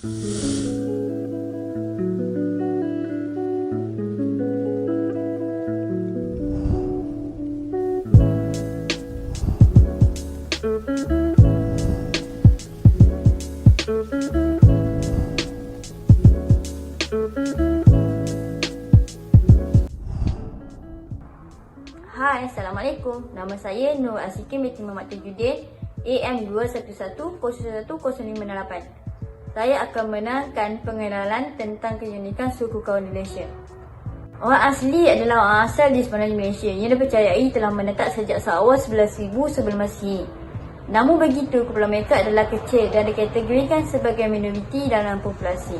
Hai, Assalamualaikum. Nama saya Nur Asikin binti Muhammad Tajuddin, AM 211-010-568. Saya akan menerangkan pengenalan tentang keunikan suku kaum Malaysia. Orang asli adalah orang asal di semenanjung Malaysia yang dipercayai telah menetap sejak seawal 11,000 sebelum Masihi. Namun begitu, kumpulan mereka adalah kecil dan dikategorikan sebagai minoriti dalam populasi.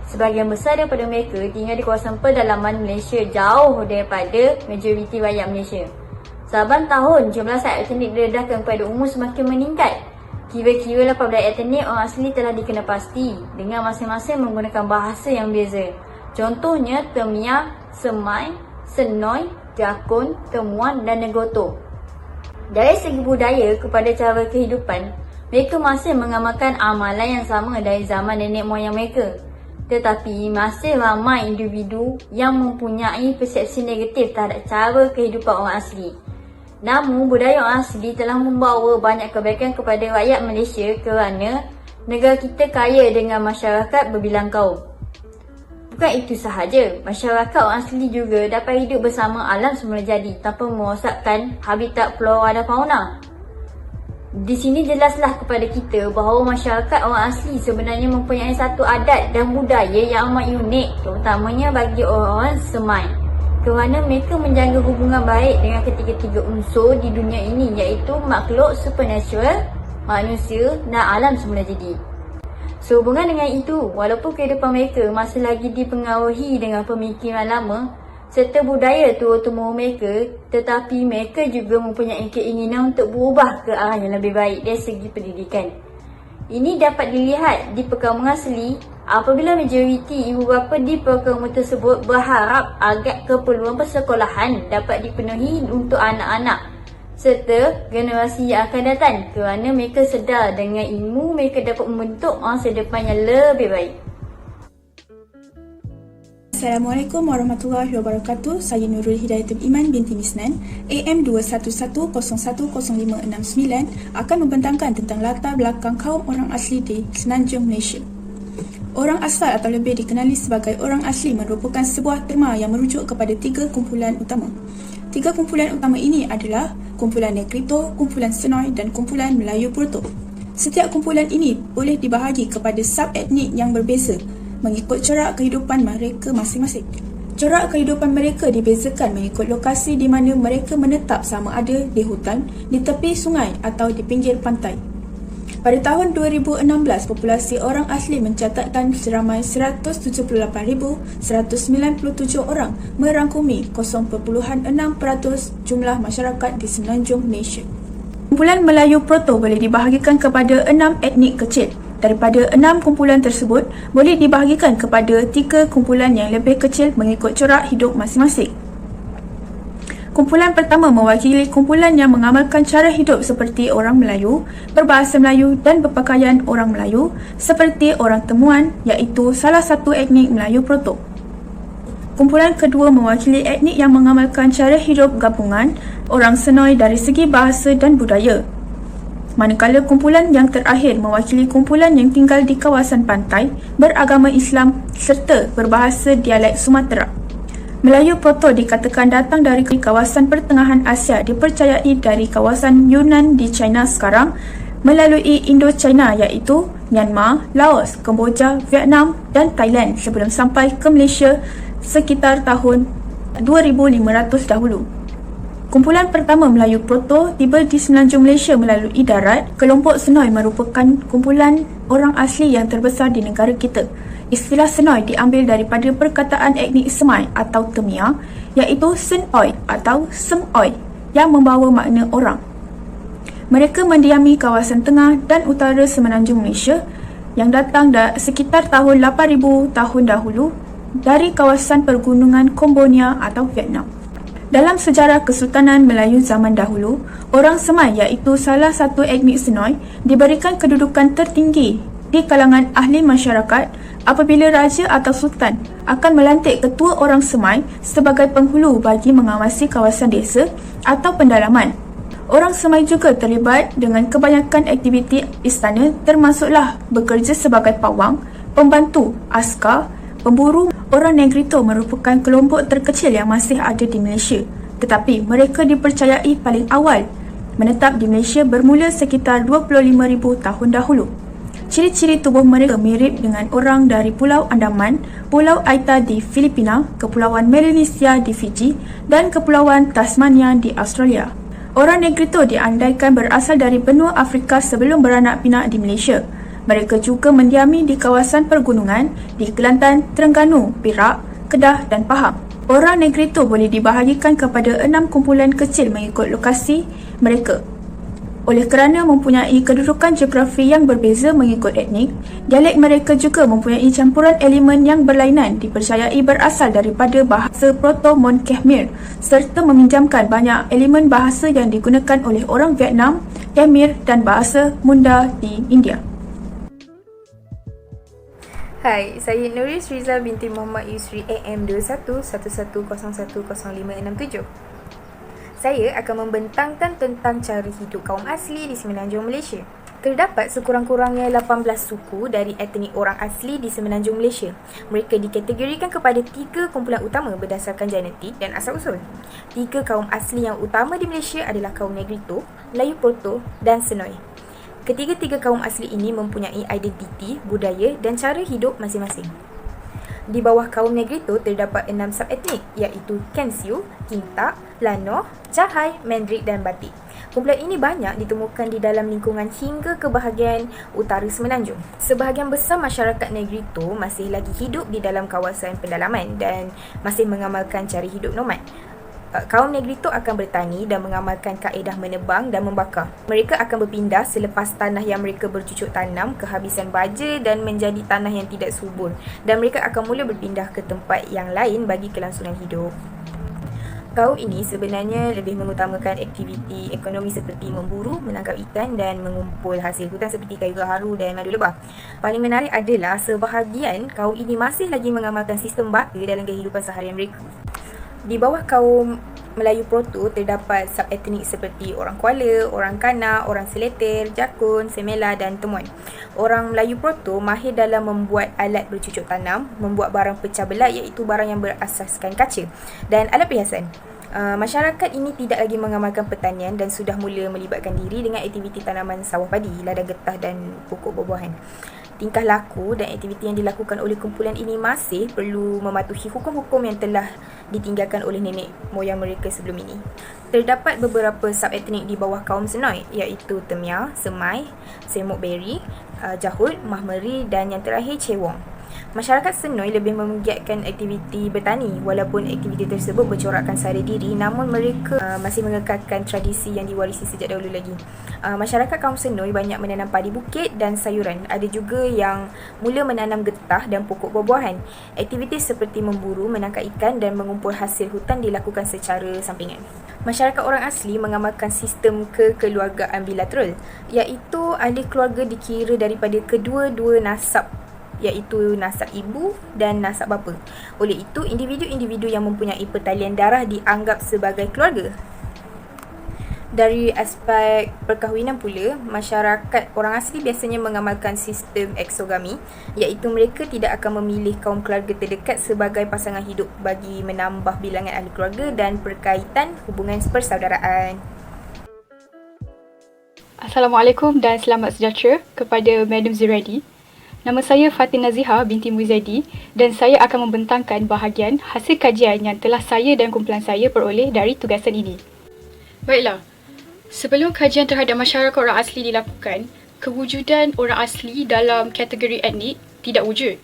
Sebahagian besar daripada mereka tinggal di kawasan pedalaman Malaysia jauh daripada majoriti rakyat Malaysia. Saban tahun, jumlah rakyat etnik didedahkan kepada umur semakin meningkat. Kira-kira 18 etnik orang asli telah dikenal pasti dengan masing-masing menggunakan bahasa yang beza. Contohnya Temia, Semai, Senoi, Jakun, Temuan dan Negoto. Dari segi budaya kepada cara kehidupan, mereka masih mengamalkan amalan yang sama dari zaman nenek moyang mereka. Tetapi masih ramai individu yang mempunyai persepsi negatif terhadap cara kehidupan orang asli. Namun budaya orang asli telah membawa banyak kebaikan kepada rakyat Malaysia kerana negara kita kaya dengan masyarakat berbilang kaum. Bukan itu sahaja, masyarakat orang asli juga dapat hidup bersama alam semula jadi tanpa merosakkan habitat flora dan fauna. Di sini jelaslah kepada kita bahawa masyarakat orang asli sebenarnya mempunyai satu adat dan budaya yang amat unik, terutamanya bagi orang-orang Semai, kerana mereka menjaga hubungan baik dengan ketiga-tiga unsur di dunia ini, iaitu makhluk supernatural, manusia dan alam semula jadi. Sehubungan dengan itu, walaupun kehidupan mereka masih lagi dipengaruhi dengan pemikiran lama serta budaya turun-temurun mereka, tetapi mereka juga mempunyai keinginan untuk berubah ke arah yang lebih baik dari segi pendidikan. Ini dapat dilihat di perkampungan asli apabila majoriti ibu bapa di perkampungan tersebut berharap agar keperluan persekolahan dapat dipenuhi untuk anak-anak serta generasi yang akan datang, kerana mereka sedar dengan ilmu mereka dapat membentuk masa depan yang lebih baik. Assalamualaikum warahmatullahi wabarakatuh. Saya Nurul Hidayatul Iman binti Misnan, AM 211-010-569 akan membentangkan tentang latar belakang kaum orang asli di semenanjung Malaysia. Orang asal atau lebih dikenali sebagai orang asli merupakan sebuah terma yang merujuk kepada tiga kumpulan utama. Tiga kumpulan utama ini adalah kumpulan Negrito, kumpulan Senoi dan kumpulan Melayu Proto. Setiap kumpulan ini boleh dibahagi kepada sub-etnik yang berbeza mengikut corak kehidupan mereka masing-masing. Corak kehidupan mereka dibezakan mengikut lokasi di mana mereka menetap, sama ada di hutan, di tepi sungai atau di pinggir pantai. Pada tahun 2016, populasi orang asli mencatatkan seramai 178,197 orang, merangkumi 0.6% jumlah masyarakat di semenanjung Malaysia. Kumpulan Melayu Proto boleh dibahagikan kepada 6 etnik kecil. Daripada 6 kumpulan tersebut, boleh dibahagikan kepada 3 kumpulan yang lebih kecil mengikut corak hidup masing-masing. Kumpulan pertama mewakili kumpulan yang mengamalkan cara hidup seperti orang Melayu, berbahasa Melayu dan berpakaian orang Melayu seperti orang Temuan, iaitu salah satu etnik Melayu Proto. Kumpulan kedua mewakili etnik yang mengamalkan cara hidup gabungan orang Senoi dari segi bahasa dan budaya. Manakala kumpulan yang terakhir mewakili kumpulan yang tinggal di kawasan pantai, beragama Islam serta berbahasa dialek Sumatera. Melayu Proto dikatakan datang dari kawasan pertengahan Asia, dipercayai dari kawasan Yunnan di China sekarang melalui Indo-China iaitu Myanmar, Laos, Kemboja, Vietnam dan Thailand sebelum sampai ke Malaysia sekitar tahun 2500 dahulu. Kumpulan pertama Melayu Proto tiba di semenanjung Malaysia melalui darat. Kelompok Senoi merupakan kumpulan orang asli yang terbesar di negara kita. Istilah Senoi diambil daripada perkataan etnik Semai atau Temia, iaitu Senoi atau Semoi yang membawa makna orang. Mereka mendiami kawasan tengah dan utara semenanjung Malaysia yang datang sekitar tahun 8,000 tahun dahulu dari kawasan pergunungan Kombonia atau Vietnam. Dalam sejarah Kesultanan Melayu zaman dahulu, orang Semai iaitu salah satu etnik Senoi diberikan kedudukan tertinggi di kalangan ahli masyarakat apabila raja atau sultan akan melantik ketua orang semai sebagai penghulu bagi mengawasi kawasan desa atau pendalaman. Orang semai juga terlibat dengan kebanyakan aktiviti istana termasuklah bekerja sebagai pawang, pembantu, askar, pemburu. Orang Negrito merupakan kelompok terkecil yang masih ada di Malaysia, tetapi mereka dipercayai paling awal menetap di Malaysia bermula sekitar 25,000 tahun dahulu. Ciri-ciri tubuh mereka mirip dengan orang dari Pulau Andaman, Pulau Aita di Filipina, Kepulauan Melanesia di Fiji dan Kepulauan Tasmania di Australia. Orang Negrito diandaikan berasal dari benua Afrika sebelum beranak pinak di Malaysia. Mereka juga mendiami di kawasan pergunungan di Kelantan, Terengganu, Perak, Kedah dan Pahang. Orang Negrito boleh dibahagikan kepada 6 kumpulan kecil mengikut lokasi mereka. Oleh kerana mempunyai kedudukan geografi yang berbeza mengikut etnik, dialek mereka juga mempunyai campuran elemen yang berlainan dipercayai berasal daripada bahasa Proto-Mon Khmer serta meminjamkan banyak elemen bahasa yang digunakan oleh orang Vietnam, Khmer dan bahasa Munda di India. Hai, saya Nuris Rizal binti Muhammad Yusri AM2111010567. Saya akan membentangkan tentang cara hidup kaum asli di Semenanjung Malaysia. Terdapat sekurang-kurangnya 18 suku dari etnik orang asli di Semenanjung Malaysia. Mereka dikategorikan kepada 3 kumpulan utama berdasarkan genetik dan asal-usul. 3 kaum asli yang utama di Malaysia adalah kaum Negrito, Melayu Proto dan Senoi. Ketiga-tiga kaum asli ini mempunyai identiti, budaya dan cara hidup masing-masing. Di bawah kaum Negrito terdapat 6 subetnik iaitu Kensiu, Kinta, Lanoh, Cahai, Mandrik dan Batik. Kumpulan ini banyak ditemukan di dalam lingkungan hingga ke bahagian utara Semenanjung. Sebahagian besar masyarakat Negrito masih lagi hidup di dalam kawasan pedalaman dan masih mengamalkan cara hidup nomad. Kaum Negrito akan bertani dan mengamalkan kaedah menebang dan membakar. Mereka akan berpindah selepas tanah yang mereka bercucuk tanam kehabisan baja dan menjadi tanah yang tidak subur, dan mereka akan mula berpindah ke tempat yang lain bagi kelangsungan hidup. Kaum ini sebenarnya lebih mengutamakan aktiviti ekonomi seperti memburu, menangkap ikan dan mengumpul hasil hutan seperti kayu gaharu dan madu lebah. Paling menarik adalah sebahagian kaum ini masih lagi mengamalkan sistem baka dalam kehidupan seharian mereka. Di bawah kaum Melayu Proto terdapat subetnik seperti orang Kuala, orang Kanak, orang Seleter, Jakun, Semela dan Temuan. Orang Melayu Proto mahir dalam membuat alat bercucuk tanam, membuat barang pecah belah iaitu barang yang berasaskan kaca dan alat perhiasan. Masyarakat ini tidak lagi mengamalkan pertanian dan sudah mula melibatkan diri dengan aktiviti tanaman sawah padi, ladang getah dan pokok buah-buahan. Tingkah laku dan aktiviti yang dilakukan oleh kumpulan ini masih perlu mematuhi hukum-hukum yang telah ditinggalkan oleh nenek moyang mereka sebelum ini. Terdapat beberapa subetnik di bawah kaum Senoi iaitu Temia, Semai, Semok Beri, Jahut, Mahmeri dan yang terakhir Cewong. Masyarakat Senoi lebih menggiatkan aktiviti bertani walaupun aktiviti tersebut bercorakkan sara diri, namun mereka masih mengekalkan tradisi yang diwarisi sejak dahulu lagi. Masyarakat kaum Senoi banyak menanam padi bukit dan sayuran. Ada juga yang mula menanam getah dan pokok buah-buahan. Aktiviti seperti memburu, menangkap ikan dan mengumpul hasil hutan dilakukan secara sampingan. Masyarakat orang asli mengamalkan sistem kekeluargaan bilateral, iaitu ahli keluarga dikira daripada kedua-dua nasab, iaitu nasab ibu dan nasab bapa. Oleh itu, individu-individu yang mempunyai pertalian darah dianggap sebagai keluarga. Dari aspek perkahwinan pula, masyarakat orang asli biasanya mengamalkan sistem eksogami, iaitu mereka tidak akan memilih kaum keluarga terdekat sebagai pasangan hidup bagi menambah bilangan ahli keluarga dan perkaitan hubungan persaudaraan. Assalamualaikum dan selamat sejahtera kepada Madam Zuraidi. Nama saya Fatin Naziha binti Muzaidi dan saya akan membentangkan bahagian hasil kajian yang telah saya dan kumpulan saya peroleh dari tugasan ini. Baiklah, sebelum kajian terhadap masyarakat orang asli dilakukan, kewujudan orang asli dalam kategori etnik tidak wujud.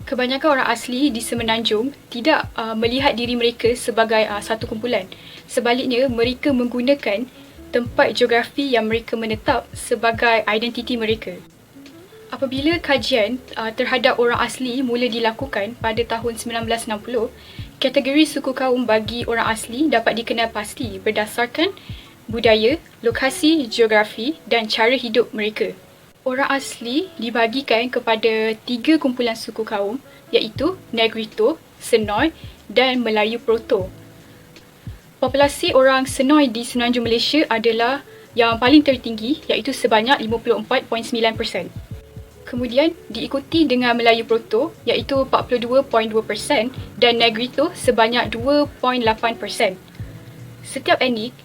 Kebanyakan orang asli di Semenanjung tidak melihat diri mereka sebagai satu kumpulan. Sebaliknya, mereka menggunakan tempat geografi yang mereka menetap sebagai identiti mereka. Apabila kajian terhadap orang asli mula dilakukan pada tahun 1960, kategori suku kaum bagi orang asli dapat dikenal pasti berdasarkan budaya, lokasi, geografi dan cara hidup mereka. Orang asli dibahagikan kepada 3 kumpulan suku kaum, iaitu Negrito, Senoi dan Melayu Proto. Populasi orang Senoi di Semenanjung Malaysia adalah yang paling tertinggi, iaitu sebanyak 54.9%. Kemudian diikuti dengan Melayu Proto, iaitu 42.2% dan Negrito sebanyak 2.8%. Setiap etnik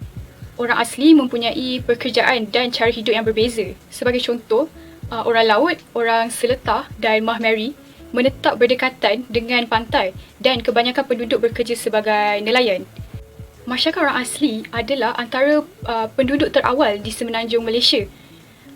orang asli mempunyai pekerjaan dan cara hidup yang berbeza. Sebagai contoh, orang laut, orang Seletar dan Mahmeri menetap berdekatan dengan pantai dan kebanyakan penduduk bekerja sebagai nelayan. Masyarakat orang asli adalah antara penduduk terawal di Semenanjung Malaysia.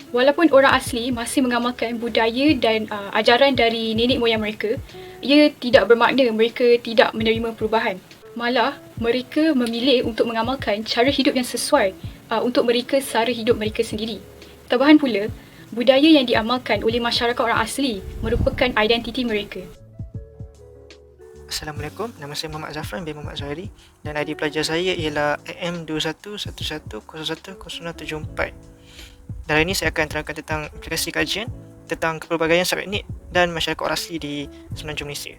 Walaupun orang asli masih mengamalkan budaya dan ajaran dari nenek moyang mereka, ia tidak bermakna mereka tidak menerima perubahan. Malah, mereka memilih untuk mengamalkan cara hidup yang sesuai untuk mereka sara hidup mereka sendiri. Tambahan pula, budaya yang diamalkan oleh masyarakat orang asli merupakan identiti mereka. Assalamualaikum, nama saya Muhammad Zafran bin Muhammad Zuhairi dan ID pelajar saya ialah AM2111010074. Dan hari ini saya akan terangkan tentang aplikasi kajian tentang kepelbagaian subetnik dan masyarakat orang asli di Semenanjung Malaysia.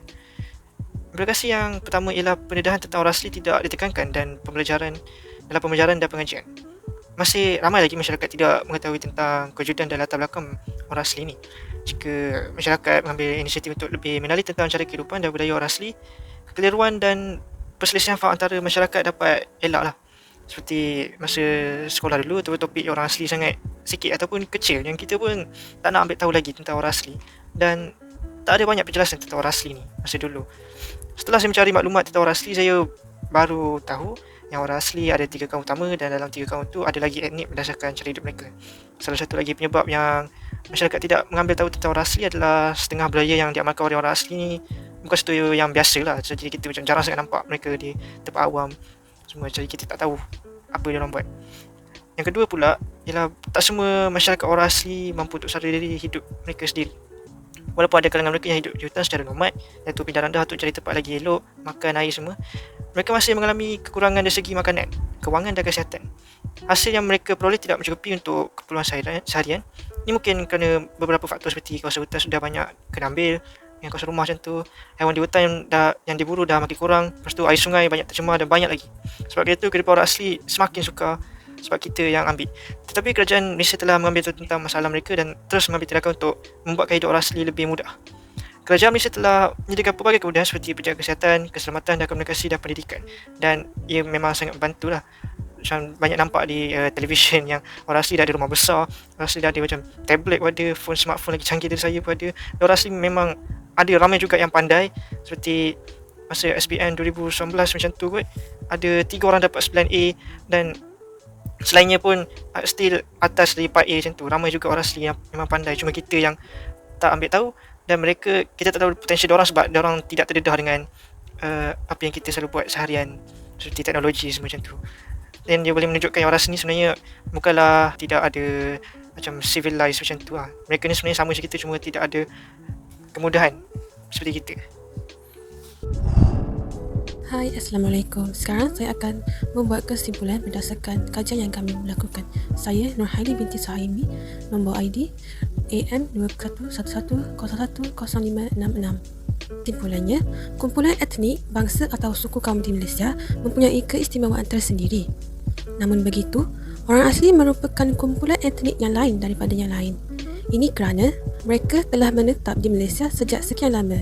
Aplikasi yang pertama ialah pendedahan tentang orang asli tidak ditekankan dan pembelajaran dan pengajian. Masih ramai lagi masyarakat tidak mengetahui tentang kewujudan dan latar belakang orang asli ini. Jika masyarakat mengambil inisiatif untuk lebih mengenali tentang cara kehidupan dan budaya orang asli, kekeliruan dan perselisihan faham antara masyarakat dapat elaklah. Seperti masa sekolah dulu, topik orang asli sangat sikit ataupun kecil yang kita pun tak nak ambil tahu lagi tentang orang asli. Dan tak ada banyak penjelasan tentang orang asli ni masa dulu. Setelah saya mencari maklumat tentang orang asli, saya baru tahu yang orang asli ada 3 kaum utama dan dalam 3 kaum itu ada lagi etnik berdasarkan cara hidup mereka. Salah satu lagi penyebab yang masyarakat tidak mengambil tahu tentang orang asli adalah setengah budaya yang diamalkan oleh orang asli ni bukan satu yang biasa lah. Jadi kita macam jarang sangat nampak mereka di tempat awam semua, jadi kita tak tahu apa dia orang buat. Yang kedua pula ialah tak semua masyarakat orang asli mampu untuk sara diri hidup mereka sendiri. Walaupun ada kalangan mereka yang hidup di hutan secara nomad, iaitu pindah randah untuk cari tempat lagi elok, makan, air semua, mereka masih mengalami kekurangan dari segi makanan, kewangan dan kesihatan. Hasil yang mereka peroleh tidak mencukupi untuk keperluan seharian. Ini mungkin kerana beberapa faktor seperti kawasan hutan sudah banyak kena ambil, yang kawasan rumah macam tu, haiwan di hutan yang diburu dah makin kurang, lepas tu air sungai banyak tercemar dan banyak lagi. Sebab itu kehidupan orang asli semakin sukar sebab kita yang ambil. Tetapi kerajaan Malaysia telah mengambil tahu tentang masalah mereka dan terus mengambil tindakan untuk membuatkan hidup orang asli lebih mudah. Kerajaan Malaysia telah menyediakan pelbagai kemudahan seperti penjagaan kesihatan, keselamatan dan komunikasi dan pendidikan. Dan ia memang sangat membantulah. Macam banyak nampak di televisyen yang orang asli dah ada rumah besar, orang asli dah ada macam tablet pun ada, smartphone lagi canggih dari saya pun ada. Dan orang asli memang ada ramai juga yang pandai, seperti masa SPM 2019 macam tu kot, ada 3 orang dapat 9A dan selainnya pun still atas dari 4A macam tu. Ramai juga orang asli yang memang pandai, cuma kita yang tak ambil tahu dan mereka, kita tak tahu potensi diorang sebab diorang tidak terdedah dengan apa yang kita selalu buat seharian seperti teknologi semua macam tu. Dan dia boleh menunjukkan yang orang asli sebenarnya bukanlah tidak ada macam civilized macam tu lah. Mereka ni sebenarnya sama macam kita, cuma tidak ada kemudahan seperti kita. Hai, Assalamualaikum. Sekarang saya akan membuat kesimpulan berdasarkan kajian yang kami lakukan. Saya Nurhaili binti Suhaimi, nombor ID AM2111010566. Kesimpulannya, kumpulan etnik, bangsa atau suku kaum di Malaysia mempunyai keistimewaan tersendiri. Namun begitu, orang asli merupakan kumpulan etnik yang lain daripada yang lain. Ini kerana mereka telah menetap di Malaysia sejak sekian lama.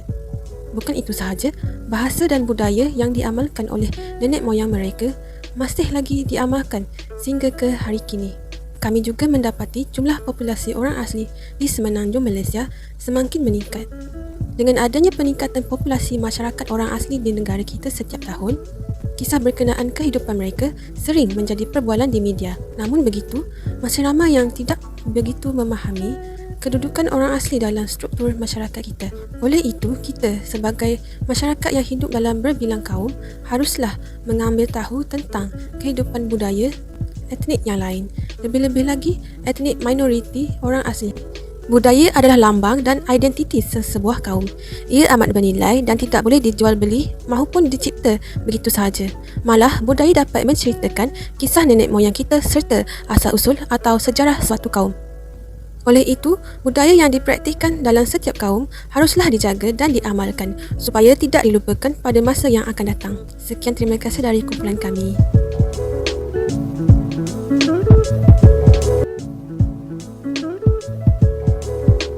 Bukan itu sahaja, bahasa dan budaya yang diamalkan oleh nenek moyang mereka masih lagi diamalkan sehingga ke hari kini. Kami juga mendapati jumlah populasi orang asli di Semenanjung Malaysia semakin meningkat. Dengan adanya peningkatan populasi masyarakat orang asli di negara kita setiap tahun, kisah berkenaan kehidupan mereka sering menjadi perbualan di media. Namun begitu, masih ramai yang tidak begitu memahami kedudukan orang asli dalam struktur masyarakat kita. Oleh itu, kita sebagai masyarakat yang hidup dalam berbilang kaum haruslah mengambil tahu tentang kehidupan budaya etnik yang lain. Lebih-lebih lagi, etnik minoriti orang asli. Budaya adalah lambang dan identiti sesebuah kaum. Ia amat bernilai dan tidak boleh dijual beli maupun dicipta begitu sahaja. Malah, budaya dapat menceritakan kisah nenek moyang kita serta asal-usul atau sejarah suatu kaum. Oleh itu, budaya yang dipraktikkan dalam setiap kaum haruslah dijaga dan diamalkan supaya tidak dilupakan pada masa yang akan datang. Sekian, terima kasih dari kumpulan kami.